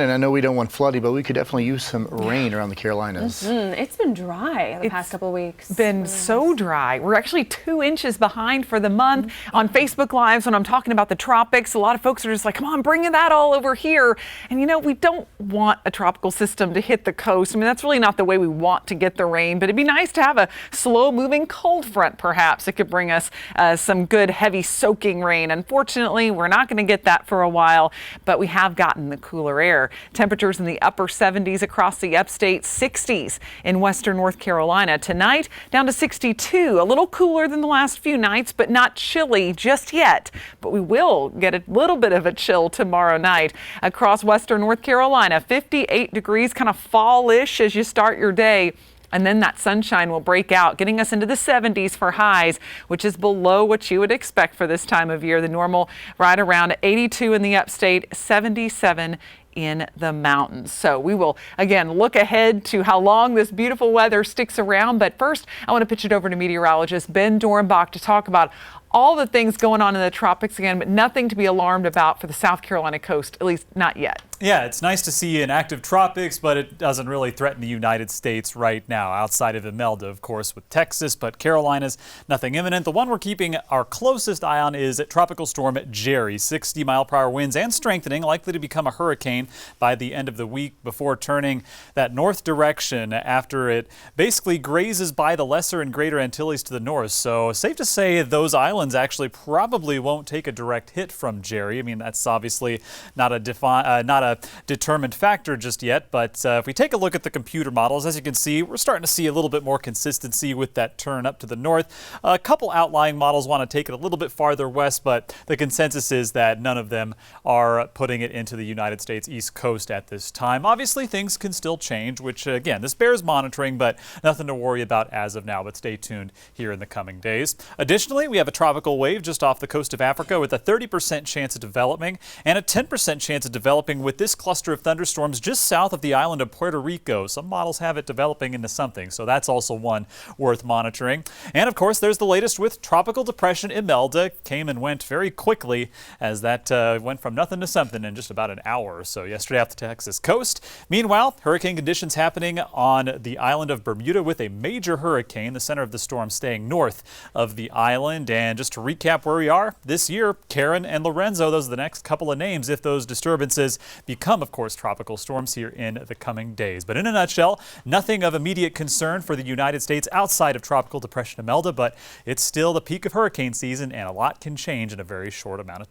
And I know we don't want flooding, but we could definitely use some rain around the Carolinas. It's been dry the past couple of weeks. Been so dry. We're actually 2 inches behind for the month. On Facebook Lives, when I'm talking about the tropics, a lot of folks are just like, come on, bring that all over here. And you know, we don't want a tropical system to hit the coast. I mean, that's really not the way we want to get the rain, but it'd be nice to have a slow moving cold front, perhaps. It could bring us some good, heavy, soaking rain. Unfortunately, we're not going to get that for a while, but we have gotten the cooler air. Temperatures in the upper 70s across the upstate, 60s in western North Carolina. Tonight, down to 62, a little cooler than the last few nights, but not chilly just yet. But we will get a little bit of a chill tomorrow night. Across western North Carolina, 58 degrees, kind of fall-ish as you start your day. And then that sunshine will break out, getting us into the 70s for highs, which is below what you would expect for this time of year. The normal right around 82 in the upstate, 77 in the mountains. So we will again look ahead to how long this beautiful weather sticks around. But first, I want to pitch it over to meteorologist Ben Dornbach to talk about all the things going on in the tropics again, but nothing to be alarmed about for the South Carolina coast, at least not yet. Yeah, it's nice to see an active tropics, but it doesn't really threaten the United States right now, outside of Imelda, of course, with Texas, but Carolinas, nothing imminent. The one we're keeping our closest eye on is Tropical Storm Jerry. 60-mile-per-hour winds and strengthening, likely to become a hurricane by the end of the week before turning that north direction after it basically grazes by the Lesser and Greater Antilles to the north. So safe to say those islands actually probably won't take a direct hit from Jerry. I mean, that's obviously not a determined factor just yet, but if we take a look at the computer models, as you can see, we're starting to see a little bit more consistency with that turn up to the north. A couple outlying models want to take it a little bit farther west, but the consensus is that none of them are putting it into the United States East Coast at this time. Obviously, things can still change, which again, this bears monitoring, but nothing to worry about as of now, but stay tuned here in the coming days. Additionally, we have a tropical wave just off the coast of Africa with a 30% chance of developing and a 10% chance of developing with this cluster of thunderstorms just south of the island of Puerto Rico. Some models have it developing into something, so that's also one worth monitoring. And of course, there's the latest with Tropical Depression Imelda. Came and went very quickly as that went from nothing to something in just about an hour or so yesterday off the Texas coast. Meanwhile, hurricane conditions happening on the island of Bermuda with a major hurricane, the center of the storm staying north of the island. And just to recap where we are this year, Karen and Lorenzo, those are the next couple of names if those disturbances become, of course, tropical storms here in the coming days. But in a nutshell, nothing of immediate concern for the United States outside of Tropical Depression Imelda, but it's still the peak of hurricane season and a lot can change in a very short amount of time.